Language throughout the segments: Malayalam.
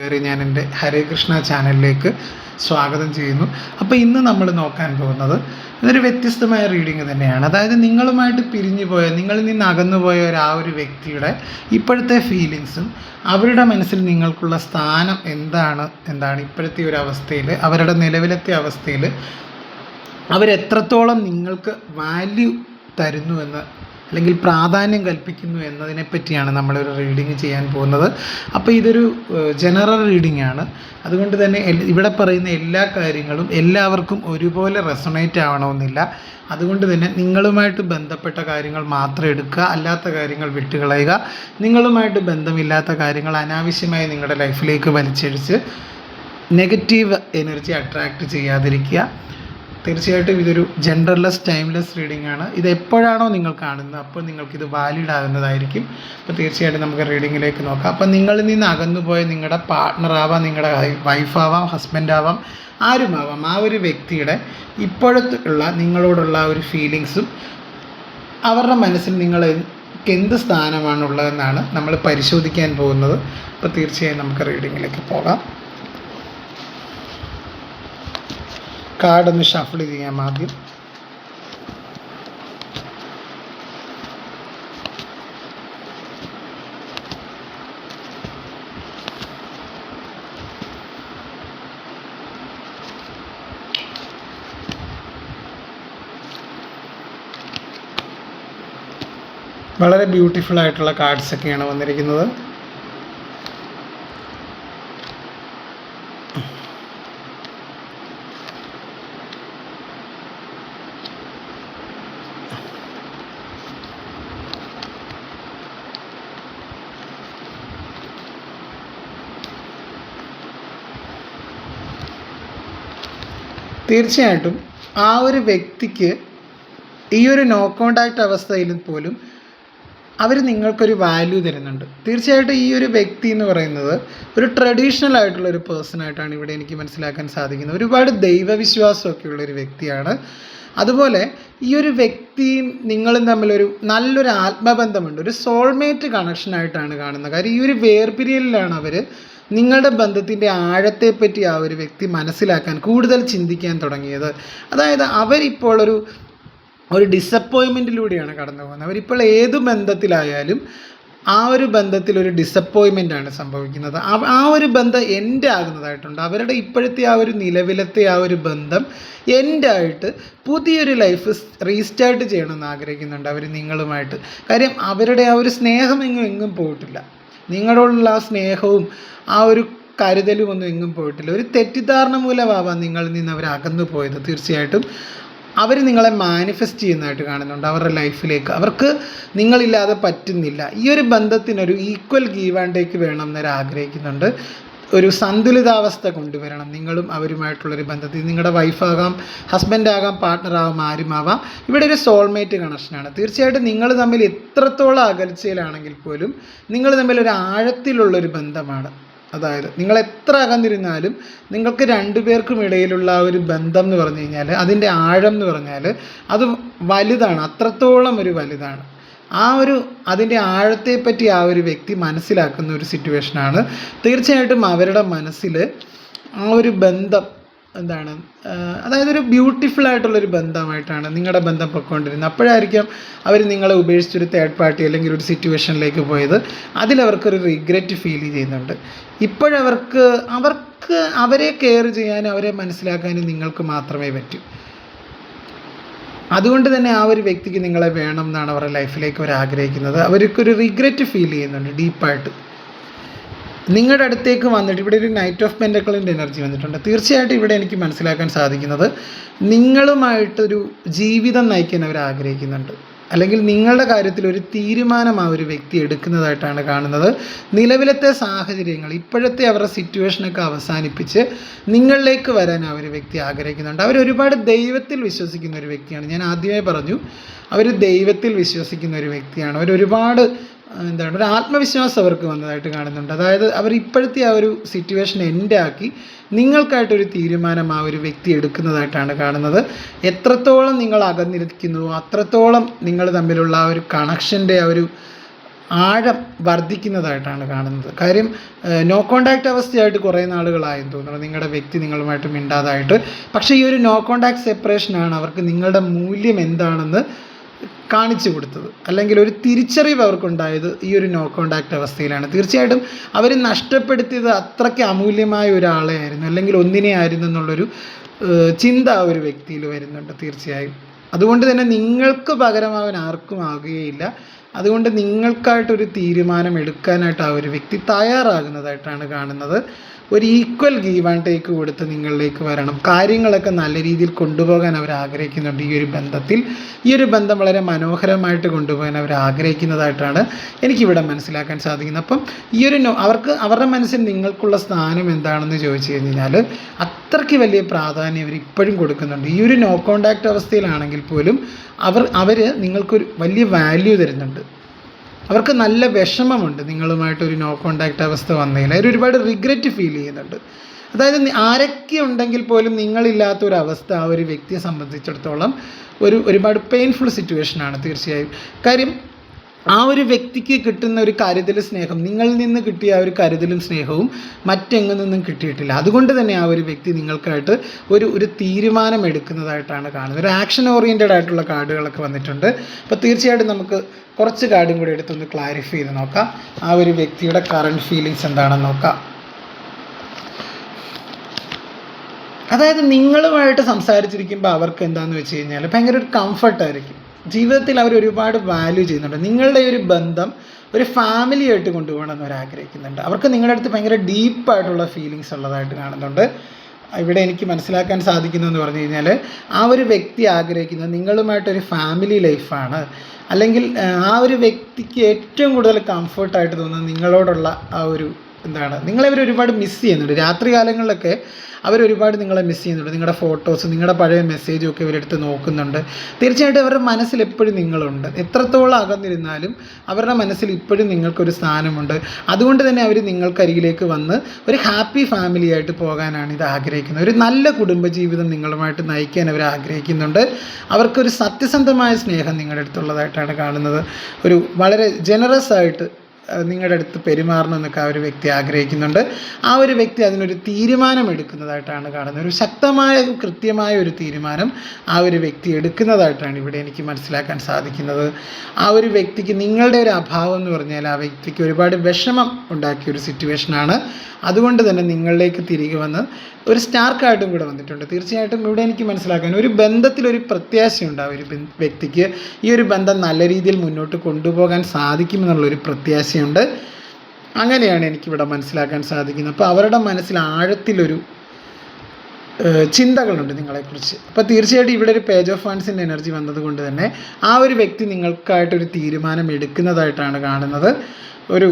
ഞാൻ എൻ്റെ ഹരേ കൃഷ്ണ ചാനലിലേക്ക് സ്വാഗതം ചെയ്യുന്നു. അപ്പോൾ ഇന്ന് നമ്മൾ നോക്കാൻ പോകുന്നത് ഇതൊരു വ്യത്യസ്തമായ റീഡിങ് തന്നെയാണ്. അതായത് നിങ്ങളുമായിട്ട് പിരിഞ്ഞു പോയ, നിങ്ങളിൽ നിന്ന് അകന്നുപോയ ഒരു വ്യക്തിയുടെ ഇപ്പോഴത്തെ ഫീലിങ്സും അവരുടെ മനസ്സിൽ നിങ്ങൾക്കുള്ള സ്ഥാനം എന്താണ് ഇപ്പോഴത്തെ ഒരു അവസ്ഥയിൽ, അവരുടെ നിലവിലത്തെ അവസ്ഥയിൽ അവരെത്രത്തോളം നിങ്ങൾക്ക് വാല്യൂ തരുന്നുവെന്ന് അല്ലെങ്കിൽ പ്രാധാന്യം കൽപ്പിക്കുന്നു എന്നതിനെപ്പറ്റിയാണ് നമ്മളൊരു റീഡിങ് ചെയ്യാൻ പോകുന്നത്. അപ്പോൾ ഇതൊരു ജനറൽ റീഡിംഗ് ആണ്. അതുകൊണ്ട് തന്നെ ഇവിടെ പറയുന്ന എല്ലാ കാര്യങ്ങളും എല്ലാവർക്കും ഒരുപോലെ റെസൊണേറ്റ് ആവണമെന്നില്ല. അതുകൊണ്ട് തന്നെ നിങ്ങളുമായിട്ട് ബന്ധപ്പെട്ട കാര്യങ്ങൾ മാത്രം എടുക്കുക, അല്ലാത്ത കാര്യങ്ങൾ വിട്ടുകളയുക. നിങ്ങളുമായിട്ട് ബന്ധമില്ലാത്ത കാര്യങ്ങൾ അനാവശ്യമായി നിങ്ങളുടെ ലൈഫിലേക്ക് വലിച്ചഴിച്ച് നെഗറ്റീവ് എനർജി അട്രാക്റ്റ് ചെയ്യാതിരിക്കുക. തീർച്ചയായിട്ടും ഇതൊരു ജെൻഡർലെസ് ടൈംലെസ് റീഡിംഗ് ആണ്. ഇത് എപ്പോഴാണോ നിങ്ങൾ കാണുന്നത് അപ്പോൾ നിങ്ങൾക്കിത് വാലിഡ് ആകുന്നതായിരിക്കും. അപ്പോൾ തീർച്ചയായിട്ടും നമുക്ക് റീഡിങ്ങിലേക്ക് നോക്കാം. അപ്പോൾ നിങ്ങളിൽ നിന്ന് അകന്നുപോയ നിങ്ങളുടെ പാർട്ട്ണറാവാം, നിങ്ങളുടെ വൈഫാവാം, ഹസ്ബൻഡാവാം, ആരുമാവാം, ആ ഒരു വ്യക്തിയുടെ ഇപ്പോഴത്തുള്ള നിങ്ങളോടുള്ള ഒരു ഫീലിങ്സും അവരുടെ മനസ്സിൽ നിങ്ങൾക്ക് എന്ത് സ്ഥാനമാണുള്ളതെന്നാണ് നമ്മൾ പരിശോധിക്കാൻ പോകുന്നത്. അപ്പോൾ തീർച്ചയായും നമുക്ക് റീഡിങ്ങിലേക്ക് പോകാം. കാർഡൊന്ന് ഷഫിൾ ചെയ്യാം ആദ്യം. വളരെ ബ്യൂട്ടിഫുൾ ആയിട്ടുള്ള കാർഡ്സൊക്കെയാണ് വന്നിരിക്കുന്നത്. തീർച്ചയായിട്ടും ആ ഒരു വ്യക്തിക്ക് ഈ ഒരു നോ കോണ്ടാക്റ്റ് അവസ്ഥയിൽ പോലും അവർ നിങ്ങൾക്കൊരു വാല്യൂ തരുന്നുണ്ട്. തീർച്ചയായിട്ടും ഈ ഒരു വ്യക്തി എന്ന് പറയുന്നത് ഒരു ട്രഡീഷണൽ ആയിട്ടുള്ള ഒരു പേഴ്സണായിട്ടാണ് ഇവിടെ എനിക്ക് മനസ്സിലാക്കാൻ സാധിക്കുന്നത്. ഒരുപാട് ദൈവവിശ്വാസമൊക്കെ ഉള്ളൊരു വ്യക്തിയാണ്. അതുപോലെ ഈ ഒരു വ്യക്തിയും നിങ്ങളും തമ്മിലൊരു നല്ലൊരു ആത്മബന്ധമുണ്ട്, ഒരു സോൾമേറ്റ് കണക്ഷനായിട്ടാണ് കാണുന്നത്. കാര്യം ഈ ഒരു വേർപിരിയലിലാണ് അവർ നിങ്ങളുടെ ബന്ധത്തിൻ്റെ ആഴത്തെപ്പറ്റി ആ ഒരു വ്യക്തി മനസ്സിലാക്കാൻ, കൂടുതൽ ചിന്തിക്കാൻ തുടങ്ങിയത്. അതായത് അവരിപ്പോൾ ഒരു ഡിസപ്പോയിൻമെൻറ്റിലൂടെയാണ് കടന്നു പോകുന്നത്. അവരിപ്പോൾ ഏത് ബന്ധത്തിലായാലും ആ ഒരു ബന്ധത്തിൽ ഒരു ഡിസപ്പോയിൻമെൻ്റാണ് സംഭവിക്കുന്നത്. ആ ഒരു ബന്ധം എൻഡ് ആകുന്നതായിട്ടുണ്ട്. അവരുടെ ഇപ്പോഴത്തെ ആ ഒരു നിലവിലത്തെ ആ ഒരു ബന്ധം എൻഡായിട്ട് പുതിയൊരു ലൈഫ് റീസ്റ്റാർട്ട് ചെയ്യണമെന്ന് ആഗ്രഹിക്കുന്നുണ്ട് അവർ നിങ്ങളുമായിട്ട്. കാര്യം അവരുടെ ആ ഒരു സ്നേഹം എങ്ങും പോയിട്ടില്ല. നിങ്ങളോടുള്ള ആ സ്നേഹവും ആ ഒരു കരുതലും ഒന്നും എങ്ങും പോയിട്ടില്ല. ഒരു തെറ്റിദ്ധാരണ മൂലമാവാം നിങ്ങളിൽ നിന്ന് അവർ അകന്നു പോയത്. തീർച്ചയായിട്ടും അവർ നിങ്ങളെ മാനിഫെസ്റ്റ് ചെയ്യുന്നതായിട്ട് കാണുന്നുണ്ട് അവരുടെ ലൈഫിലേക്ക്. അവർക്ക് നിങ്ങളില്ലാതെ പറ്റുന്നില്ല. ഈ ഒരു ബന്ധത്തിനൊരു ഈക്വൽ ഗീവ് ആൻഡ് ടേക്ക് വേണം എന്നവർ ആഗ്രഹിക്കുന്നുണ്ട്. ഒരു സന്തുലിതാവസ്ഥ കൊണ്ടുവരണം നിങ്ങളും അവരുമായിട്ടുള്ളൊരു ബന്ധത്തിൽ. നിങ്ങളുടെ വൈഫാകാം, ഹസ്ബൻഡാകാം, പാർട്ട്ണറാകാം, ആരുമാവാം. ഇവിടെ ഒരു സോൾമേറ്റ് കണക്ഷനാണ്. തീർച്ചയായിട്ടും നിങ്ങൾ തമ്മിൽ എത്രത്തോളം അകൽച്ചയിലാണെങ്കിൽ പോലും നിങ്ങൾ തമ്മിൽ ഒരു ആഴത്തിലുള്ളൊരു ബന്ധമാണ്. അതായത് നിങ്ങൾ എത്ര അകന്നിരുന്നാലും നിങ്ങൾക്ക് രണ്ടുപേർക്കും ഇടയിലുള്ള ആ ഒരു ബന്ധം എന്ന് പറഞ്ഞു കഴിഞ്ഞാൽ, അതിൻ്റെ ആഴം എന്ന് പറഞ്ഞാൽ അത് വലുതാണ്, അത്രത്തോളം ഒരു വലുതാണ്. അതിൻ്റെ ആഴത്തെപ്പറ്റി ആ ഒരു വ്യക്തി മനസ്സിലാക്കുന്ന ഒരു സിറ്റുവേഷനാണ്. തീർച്ചയായിട്ടും അവരുടെ മനസ്സിൽ ആ ഒരു ബന്ധം അതായത് ഒരു ബ്യൂട്ടിഫുൾ ആയിട്ടുള്ളൊരു ബന്ധമായിട്ടാണ് നിങ്ങളുടെ ബന്ധം പൊയ്ക്കൊണ്ടിരുന്നത്. അപ്പോഴായിരിക്കാം അവർ നിങ്ങളെ ഉപേക്ഷിച്ചൊരു തേർഡ് പാർട്ടി അല്ലെങ്കിൽ ഒരു സിറ്റുവേഷനിലേക്ക് പോയത്. അതിലവർക്കൊരു റിഗ്രറ്റ് ഫീൽ ചെയ്യുന്നുണ്ട്. ഇപ്പോഴവർക്ക് അവരെ കെയർ ചെയ്യാനും അവരെ മനസ്സിലാക്കാനും നിങ്ങൾക്ക് മാത്രമേ പറ്റൂ. അതുകൊണ്ട് തന്നെ ആ ഒരു വ്യക്തിക്ക് നിങ്ങളെ വേണം എന്നാണ് അവരുടെ ലൈഫിലേക്ക് അവർ ആഗ്രഹിക്കുന്നത്. അവർക്കൊരു റിഗ്രറ്റ് ഫീൽ ചെയ്യുന്നുണ്ട് ഡീപ്പായിട്ട്. നിങ്ങളുടെ അടുത്തേക്ക് വന്നിട്ട് ഇവിടെ ഒരു നൈറ്റ് ഓഫ് പെൻറ്റക്കിളിൻ്റെ എനർജി വന്നിട്ടുണ്ട്. തീർച്ചയായിട്ടും ഇവിടെ എനിക്ക് മനസ്സിലാക്കാൻ സാധിക്കുന്നത് നിങ്ങളുമായിട്ടൊരു ജീവിതം നയിക്കാൻ അവർ ആഗ്രഹിക്കുന്നുണ്ട്. അല്ലെങ്കിൽ നിങ്ങളുടെ കാര്യത്തിൽ ഒരു തീരുമാനം ആ ഒരു വ്യക്തി എടുക്കുന്നതായിട്ടാണ് കാണുന്നത്. നിലവിലത്തെ സാഹചര്യങ്ങൾ, ഇപ്പോഴത്തെ അവരുടെ സിറ്റുവേഷനൊക്കെ അവസാനിപ്പിച്ച് നിങ്ങളിലേക്ക് വരാൻ ആ ഒരു വ്യക്തി ആഗ്രഹിക്കുന്നുണ്ട്. അവരൊരുപാട് ദൈവത്തിൽ വിശ്വസിക്കുന്ന ഒരു വ്യക്തിയാണ്. ഞാൻ ആദ്യമേ പറഞ്ഞു, അവർ ദൈവത്തിൽ വിശ്വസിക്കുന്ന ഒരു വ്യക്തിയാണ്. അവരൊരുപാട് ഒരു ആത്മവിശ്വാസം അവർക്ക് വന്നതായിട്ട് കാണുന്നുണ്ട്. അതായത് അവർ ഇപ്പോഴത്തെ ആ ഒരു സിറ്റുവേഷൻ എൻഡാക്കി നിങ്ങൾക്കായിട്ടൊരു തീരുമാനം ആ ഒരു വ്യക്തി എടുക്കുന്നതായിട്ടാണ് കാണുന്നത്. എത്രത്തോളം നിങ്ങൾ അകന്നിരിക്കുന്നുവോ അത്രത്തോളം നിങ്ങൾ തമ്മിലുള്ള ആ ഒരു കണക്ഷൻ്റെ ആഴം വർദ്ധിക്കുന്നതായിട്ടാണ് കാണുന്നത്. കാര്യം നോ കോണ്ടാക്റ്റ് അവസ്ഥയായിട്ട് കുറേ നാളുകളായെന്ന് തോന്നുന്നു നിങ്ങളുടെ വ്യക്തി നിങ്ങളുമായിട്ട് മിണ്ടാതായിട്ട്. പക്ഷേ ഈ ഒരു നോ കോണ്ടാക്റ്റ് സെപ്പറേഷനാണ് അവർക്ക് നിങ്ങളുടെ മൂല്യം എന്താണെന്ന് കാണിച്ചു കൊടുത്തത്, അല്ലെങ്കിൽ ഒരു തിരിച്ചറിവ് അവർക്കുണ്ടായത് ഈ ഒരു നോ കോണ്ടാക്റ്റ് അവസ്ഥയിലാണ്. തീർച്ചയായിട്ടും അവർ നഷ്ടപ്പെടുത്തിയത് അത്രയ്ക്ക് അമൂല്യമായ ഒരാളെ ആയിരുന്നു, അല്ലെങ്കിൽ ഒന്നിനെ ആയിരുന്നു എന്നുള്ളൊരു ചിന്ത ആ ഒരു വ്യക്തിയിൽ വരുന്നുണ്ട് തീർച്ചയായും. അതുകൊണ്ട് തന്നെ നിങ്ങൾക്ക് പകരമാവാൻ ആർക്കും ആകുകയില്ല. അതുകൊണ്ട് നിങ്ങൾക്കായിട്ടൊരു തീരുമാനം എടുക്കാനായിട്ട് ആ ഒരു വ്യക്തി തയ്യാറാകുന്നതായിട്ടാണ് കാണുന്നത്. ഒരു ഈക്വൽ ഗീവ് ആൻഡ് ടേക്ക് കൊടുത്ത് നിങ്ങളിലേക്ക് വരണം. കാര്യങ്ങളൊക്കെ നല്ല രീതിയിൽ കൊണ്ടുപോകാൻ അവർ ആഗ്രഹിക്കുന്നുണ്ട്. ഈ ഒരു ബന്ധത്തിൽ ഈ ഒരു ബന്ധം വളരെ മനോഹരമായിട്ട് കൊണ്ടുപോകാൻ അവർ ആഗ്രഹിക്കുന്നതായിട്ടാണ് എനിക്കിവിടെ മനസ്സിലാക്കാൻ സാധിക്കുന്നത്. അപ്പം ഈ ഒരു അവർക്ക് അവരുടെ മനസ്സിൽ നിങ്ങൾക്കുള്ള സ്ഥാനം എന്താണെന്ന് ചോദിച്ചു കഴിഞ്ഞാൽ അത്രയ്ക്ക് വലിയ പ്രാധാന്യം അവർ ഇപ്പോഴും കൊടുക്കുന്നുണ്ട്. ഈ ഒരു നോ കോണ്ടാക്റ്റ് അവസ്ഥയിലാണെങ്കിൽ പോലും അവർ നിങ്ങൾക്കൊരു വലിയ വാല്യൂ തരുന്നുണ്ട്. അവർക്ക് നല്ല വിഷമമുണ്ട് നിങ്ങളുമായിട്ടൊരു നോ കോണ്ടാക്റ്റ് അവസ്ഥ വന്നതിൽ. അവർ ഒരുപാട് റിഗ്രറ്റ് ഫീൽ ചെയ്യുന്നുണ്ട്. അതായത് ആരൊക്കെ ഉണ്ടെങ്കിൽ പോലും നിങ്ങളില്ലാത്തൊരവസ്ഥ ആ ഒരു വ്യക്തിയെ സംബന്ധിച്ചിടത്തോളം ഒരുപാട് പെയിൻഫുൾ സിറ്റുവേഷനാണ് തീർച്ചയായും. കാര്യം ആ ഒരു വ്യക്തിക്ക് കിട്ടുന്ന ഒരു കരുതൽ സ്നേഹം, നിങ്ങളിൽ നിന്ന് കിട്ടിയ ആ ഒരു കരുതലും സ്നേഹവും മറ്റെങ്ങു നിന്നും കിട്ടിയിട്ടില്ല. അതുകൊണ്ട് തന്നെ ആ ഒരു വ്യക്തി നിങ്ങൾക്കായിട്ട് ഒരു തീരുമാനം എടുക്കുന്നതായിട്ടാണ് കാണുന്നത്. ഒരു ആക്ഷൻ ഓറിയൻറ്റഡ് ആയിട്ടുള്ള കാർഡുകളൊക്കെ വന്നിട്ടുണ്ട്. അപ്പോൾ തീർച്ചയായിട്ടും നമുക്ക് കുറച്ച് കാർഡും കൂടി എടുത്തൊന്ന് ക്ലാരിഫൈ ചെയ്ത് നോക്കാം. ആ ഒരു വ്യക്തിയുടെ കറണ്ട് ഫീലിങ്സ് എന്താണെന്ന് നോക്കാം. അതായത് നിങ്ങളുമായിട്ട് സംസാരിച്ചിരിക്കുമ്പോൾ അവർക്ക് എന്താണെന്ന് വെച്ച് കഴിഞ്ഞാൽ ഭയങ്കര ഒരു കംഫർട്ടായിരിക്കും. ജീവിതത്തിൽ അവർ ഒരുപാട് വാല്യൂ ചെയ്യുന്നുണ്ട്. നിങ്ങളുടെ ഒരു ബന്ധം ഒരു ഫാമിലിയായിട്ട് കൊണ്ടുപോകണമെന്ന് അവർ ആഗ്രഹിക്കുന്നുണ്ട്. അവർക്ക് നിങ്ങളുടെ അടുത്ത് ഭയങ്കര ഡീപ്പായിട്ടുള്ള ഫീലിങ്സ് ഉള്ളതായിട്ട് കാണുന്നുണ്ട്. ഇവിടെ എനിക്ക് മനസ്സിലാക്കാൻ സാധിക്കുന്നതെന്ന് പറഞ്ഞു കഴിഞ്ഞാൽ ആ ഒരു വ്യക്തി ആഗ്രഹിക്കുന്നത് നിങ്ങളുമായിട്ടൊരു ഫാമിലി ലൈഫാണ്. അല്ലെങ്കിൽ ആ ഒരു വ്യക്തിക്ക് ഏറ്റവും കൂടുതൽ കംഫർട്ടായിട്ട് തോന്നുന്നത് നിങ്ങളോടുള്ള ആ ഒരു നിങ്ങളെ ഒരുപാട് മിസ് ചെയ്യുന്നുണ്ട്. രാത്രി കാലങ്ങളിലൊക്കെ അവരൊരുപാട് നിങ്ങളെ മിസ് ചെയ്യുന്നുണ്ട്. നിങ്ങളുടെ ഫോട്ടോസ്, നിങ്ങളുടെ പഴയ മെസ്സേജും ഒക്കെ ഇവരെടുത്ത് നോക്കുന്നുണ്ട്. തീർച്ചയായിട്ടും അവരുടെ മനസ്സിൽ എപ്പോഴും നിങ്ങളുണ്ട്. എത്രത്തോളം അകന്നിരുന്നാലും അവരുടെ മനസ്സിൽ ഇപ്പോഴും നിങ്ങൾക്കൊരു സ്ഥാനമുണ്ട്. അതുകൊണ്ട് തന്നെ അവർ നിങ്ങൾക്കരികിലേക്ക് വന്ന് ഒരു ഹാപ്പി ഫാമിലിയായിട്ട് പോകാനാണ് ഇത് ആഗ്രഹിക്കുന്നത്. ഒരു നല്ല കുടുംബജീവിതം നിങ്ങളുമായിട്ട് നയിക്കാൻ അവർ ആഗ്രഹിക്കുന്നുണ്ട്. അവർക്കൊരു സത്യസന്ധമായ സ്നേഹം നിങ്ങളുടെ അടുത്തുള്ളതായിട്ടാണ് കാണുന്നത്. ഒരു വളരെ ജനറസ് ആയിട്ട് നിങ്ങളുടെ അടുത്ത് പെരുമാറണമെന്നൊക്കെ ആ ഒരു വ്യക്തി ആഗ്രഹിക്കുന്നുണ്ട്. ആ ഒരു വ്യക്തി അതിനൊരു തീരുമാനം എടുക്കുന്നതായിട്ടാണ് കാണുന്നത്. ഒരു ശക്തമായ കൃത്യമായ ഒരു തീരുമാനം ആ ഒരു വ്യക്തി എടുക്കുന്നതായിട്ടാണ് ഇവിടെ എനിക്ക് മനസ്സിലാക്കാൻ സാധിക്കുന്നത്. ആ ഒരു വ്യക്തിക്ക് നിങ്ങളുടെ ഒരു അഭാവം എന്ന് പറഞ്ഞാൽ ആ വ്യക്തിക്ക് ഒരുപാട് വിഷമം ഉണ്ടാക്കിയൊരു സിറ്റുവേഷനാണ്. അതുകൊണ്ട് തന്നെ നിങ്ങളിലേക്ക് തിരികെ വന്ന് ഒരു സ്റ്റാർ കാർഡും കൂടെ വന്നിട്ടുണ്ട്. തീർച്ചയായിട്ടും ഇവിടെ എനിക്ക് മനസ്സിലാക്കാൻ ഒരു ബന്ധത്തിലൊരു പ്രത്യാശയുണ്ട്. ആ ഒരു വ്യക്തിക്ക് ഈ ഒരു ബന്ധം നല്ല രീതിയിൽ മുന്നോട്ട് കൊണ്ടുപോകാൻ സാധിക്കുമെന്നുള്ളൊരു പ്രത്യാശയുണ്ട്. അങ്ങനെയാണ് എനിക്കിവിടെ മനസ്സിലാക്കാൻ സാധിക്കുന്നത്. അപ്പോൾ അവരുടെ മനസ്സിൽ ആഴത്തിലൊരു ചിന്തകളുണ്ട് നിങ്ങളെക്കുറിച്ച്. അപ്പോൾ തീർച്ചയായിട്ടും ഇവിടെ ഒരു പേജ് ഓഫ് വൺസിൻ്റെ എനർജി വന്നതുകൊണ്ട് തന്നെ ആ ഒരു വ്യക്തി നിങ്ങൾക്കായിട്ടൊരു തീരുമാനം എടുക്കുന്നതായിട്ടാണ് കാണുന്നത്. ഒരു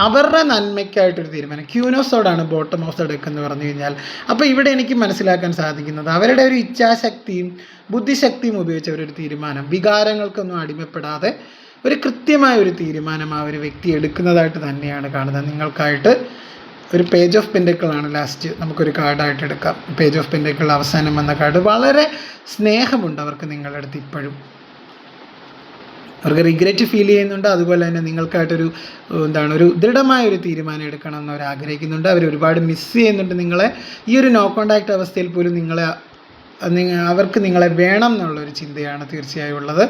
അവരുടെ നന്മയ്ക്കായിട്ടൊരു തീരുമാനം. ക്യൂനോസോടാണ് ബോട്ടം ഓഫ് ദ ഡെക്ക് എന്ന് പറഞ്ഞു കഴിഞ്ഞാൽ. അപ്പോൾ ഇവിടെ എനിക്ക് മനസ്സിലാക്കാൻ സാധിക്കുന്നത് അവരുടെ ഒരു ഇച്ഛാശക്തിയും ബുദ്ധിശക്തിയും ഉപയോഗിച്ച് അവരൊരു തീരുമാനം, വികാരങ്ങൾക്കൊന്നും അടിമപ്പെടാതെ ഒരു കൃത്യമായ ഒരു തീരുമാനം ആ ഒരു വ്യക്തി എടുക്കുന്നതായിട്ട് തന്നെയാണ് കാണുന്നത്. നിങ്ങൾക്കായിട്ട് ഒരു പേജ് ഓഫ് പെൻഡക്കിളാണ് ലാസ്റ്റ് നമുക്കൊരു കാർഡായിട്ട് എടുക്കാം. പേജ് ഓഫ് പെൻഡക്കിൾ അവസാനം വന്ന കാർഡ്. വളരെ സ്നേഹമുണ്ട് അവർക്ക് നിങ്ങളുടെ അടുത്ത് ഇപ്പോഴും. അവർക്ക് റിഗ്രറ്റ് ഫീൽ ചെയ്യുന്നുണ്ട്. അതുപോലെ തന്നെ നിങ്ങൾക്കായിട്ടൊരു ഒരു ദൃഢമായ ഒരു തീരുമാനം എടുക്കണം എന്ന് അവർ ആഗ്രഹിക്കുന്നുണ്ട്. അവർ ഒരുപാട് മിസ് ചെയ്യുന്നുണ്ട് നിങ്ങളെ. ഈ ഒരു നോ കോണ്ടാക്റ്റ് അവസ്ഥയിൽ പോലും അവർക്ക് നിങ്ങളെ വേണം എന്നുള്ളൊരു ചിന്തയാണ് തീർച്ചയായും ഉള്ളത്.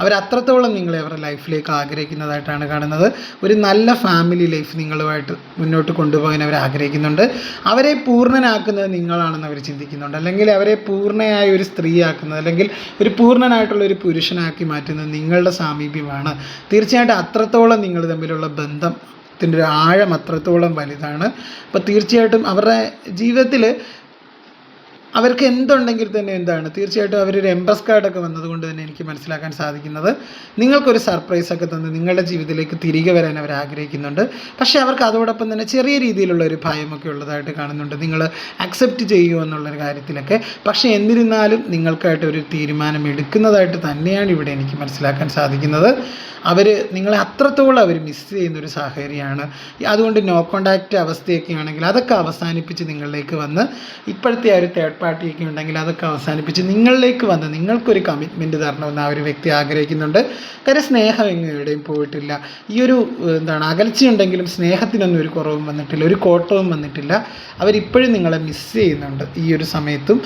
അവരത്രത്തോളം നിങ്ങളെ അവരുടെ ലൈഫിലേക്ക് ആഗ്രഹിക്കുന്നതായിട്ടാണ് കാണുന്നത്. ഒരു നല്ല ഫാമിലി ലൈഫ് നിങ്ങളുമായിട്ട് മുന്നോട്ട് കൊണ്ടുപോകാൻ അവർ ആഗ്രഹിക്കുന്നുണ്ട്. അവരെ പൂർണ്ണനാക്കുന്നത് നിങ്ങളാണെന്ന് അവർ ചിന്തിക്കുന്നുണ്ട്. അല്ലെങ്കിൽ അവരെ പൂർണ്ണയായ ഒരു സ്ത്രീയാക്കുന്നത്, അല്ലെങ്കിൽ ഒരു പൂർണ്ണനായിട്ടുള്ള ഒരു പുരുഷനാക്കി മാറ്റുന്നത് നിങ്ങളുടെ സാമീപ്യമാണ്. തീർച്ചയായിട്ടും അത്രത്തോളം നിങ്ങൾ തമ്മിലുള്ള ബന്ധത്തിൻ്റെ ഒരു ആഴം അത്രത്തോളം വലുതാണ്. അപ്പോൾ തീർച്ചയായിട്ടും അവരുടെ ജീവിതത്തിൽ അവർക്ക് എന്തുണ്ടെങ്കിൽ തന്നെ തീർച്ചയായിട്ടും അവരൊരു എംപ്രസ് കാർഡൊക്കെ വന്നതുകൊണ്ട് തന്നെ എനിക്ക് മനസ്സിലാക്കാൻ സാധിക്കുന്നത് നിങ്ങൾക്കൊരു സർപ്രൈസൊക്കെ തന്ന് നിങ്ങളുടെ ജീവിതത്തിലേക്ക് തിരികെ വരാൻ അവർ ആഗ്രഹിക്കുന്നുണ്ട്. പക്ഷേ അവർക്ക് അതോടൊപ്പം തന്നെ ചെറിയ രീതിയിലുള്ള ഒരു ഭയമൊക്കെ ഉള്ളതായിട്ട് കാണുന്നുണ്ട്, നിങ്ങൾ അക്സെപ്റ്റ് ചെയ്യുമോ എന്നുള്ളൊരു കാര്യത്തിലൊക്കെ. പക്ഷേ എന്നിരുന്നാലും നിങ്ങൾക്കായിട്ട് ഒരു തീരുമാനം എടുക്കുന്നതായിട്ട് തന്നെയാണ് ഇവിടെ എനിക്ക് മനസ്സിലാക്കാൻ സാധിക്കുന്നത്. നിങ്ങളെ അത്രത്തോളം അവർ മിസ് ചെയ്യുന്നൊരു സാഹചര്യമാണ്. അതുകൊണ്ട് നോ കോണ്ടാക്റ്റ് അവസ്ഥയൊക്കെ ആണെങ്കിൽ അതൊക്കെ അവസാനിപ്പിച്ച് നിങ്ങളിലേക്ക് വന്ന് ഇപ്പോഴത്തെ ആ ഒരു തേർഡ് തേർഡ് പാർട്ടിയൊക്കെ ഉണ്ടെങ്കിൽ അതൊക്കെ അവസാനിപ്പിച്ച് നിങ്ങളിലേക്ക് വന്ന് നിങ്ങൾക്കൊരു കമ്മിറ്റ്മെൻറ്റ് തരണമെന്ന് ആ ഒരു വ്യക്തി ആഗ്രഹിക്കുന്നുണ്ട്. കാര്യം സ്നേഹം എങ്ങും എവിടെയും പോയിട്ടില്ല. ഈ ഒരു അകൽച്ചയുണ്ടെങ്കിലും സ്നേഹത്തിനൊന്നും ഒരു കുറവും വന്നിട്ടില്ല, ഒരു കോട്ടവും വന്നിട്ടില്ല. അവരിപ്പോഴും നിങ്ങളെ മിസ് ചെയ്യുന്നുണ്ട്. ഈ ഒരു സമയത്തും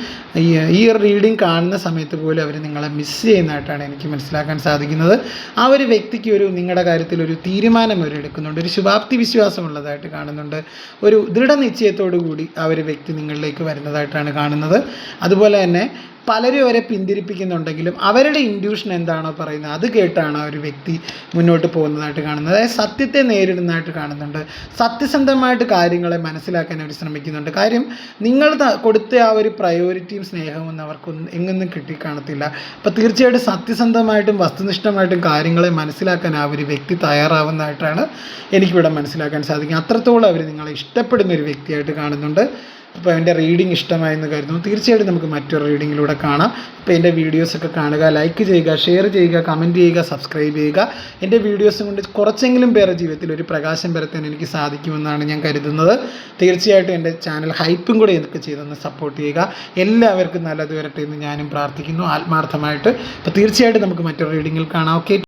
ഈ ഒരു റീഡിങ് കാണുന്ന സമയത്ത് പോലും അവർ നിങ്ങളെ മിസ് ചെയ്യുന്നതായിട്ടാണ് എനിക്ക് മനസ്സിലാക്കാൻ സാധിക്കുന്നത്. ആ ഒരു വ്യക്തിക്ക് നിങ്ങളുടെ കാര്യത്തിൽ ഒരു തീരുമാനം അവർ എടുക്കുന്നുണ്ട്, ഒരു ശുഭാപ്തി വിശ്വാസമുള്ളതായിട്ട് കാണുന്നുണ്ട്. ഒരു ദൃഢനിശ്ചയത്തോടു കൂടി ആ ഒരു വ്യക്തി നിങ്ങളിലേക്ക് വരുന്നതായിട്ടാണ് കാണുന്നത്. അതുപോലെ തന്നെ പലരും അവരെ പിന്തിരിപ്പിക്കുന്നുണ്ടെങ്കിലും അവരുടെ ഇൻഡ്യൂഷൻ എന്താണോ പറയുന്നത് അത് കേട്ടാണ് ആ ഒരു വ്യക്തി മുന്നോട്ട് പോകുന്നതായിട്ട് കാണുന്നത്. അതായത് സത്യത്തെ നേരിടുന്നതായിട്ട് കാണുന്നുണ്ട്. സത്യസന്ധമായിട്ട് കാര്യങ്ങളെ മനസ്സിലാക്കാൻ അവർ ശ്രമിക്കുന്നുണ്ട്. കാര്യം നിങ്ങൾ കൊടുത്ത ആ ഒരു പ്രയോറിറ്റിയും സ്നേഹവും ഒന്നും അവർക്കൊന്നും എങ്ങൊന്നും കിട്ടിക്കാണത്തില്ല. അപ്പോൾ തീർച്ചയായിട്ടും സത്യസന്ധമായിട്ടും വസ്തുനിഷ്ഠമായിട്ടും കാര്യങ്ങളെ മനസ്സിലാക്കാൻ ആ ഒരു വ്യക്തി തയ്യാറാവുന്നതായിട്ടാണ് എനിക്കിവിടെ മനസ്സിലാക്കാൻ സാധിക്കും. അത്രത്തോളം അവർ നിങ്ങളെ ഇഷ്ടപ്പെടുന്ന ഒരു വ്യക്തിയായിട്ട് കാണുന്നുണ്ട്. അപ്പോൾ എൻ്റെ റീഡിങ് ഇഷ്ടമായെന്ന് കരുതുന്നു. തീർച്ചയായിട്ടും നമുക്ക് മറ്റൊരു റീഡിങ്ങിലൂടെ കാണാം. അപ്പോൾ എൻ്റെ വീഡിയോസൊക്കെ കാണുക, ലൈക്ക് ചെയ്യുക, ഷെയർ ചെയ്യുക, കമൻറ്റ് ചെയ്യുക, സബ്സ്ക്രൈബ് ചെയ്യുക. എൻ്റെ വീഡിയോസും കൊണ്ട് കുറച്ചെങ്കിലും പേരുടെ ജീവിതത്തിൽ ഒരു പ്രകാശം പരത്താൻ എനിക്ക് സാധിക്കുമെന്നാണ് ഞാൻ കരുതുന്നത്. തീർച്ചയായിട്ടും എൻ്റെ ചാനൽ ഹൈപ്പും കൂടെ എനിക്ക് ചെയ്തൊന്ന് സപ്പോർട്ട് ചെയ്യുക. എല്ലാവർക്കും നല്ലത് വരട്ടെ എന്ന് ഞാനും പ്രാർത്ഥിക്കുന്നു ആത്മാർത്ഥമായിട്ട്. അപ്പോൾ തീർച്ചയായിട്ടും നമുക്ക് മറ്റൊരു റീഡിങ്ങിൽ കാണാം. ഓക്കെ.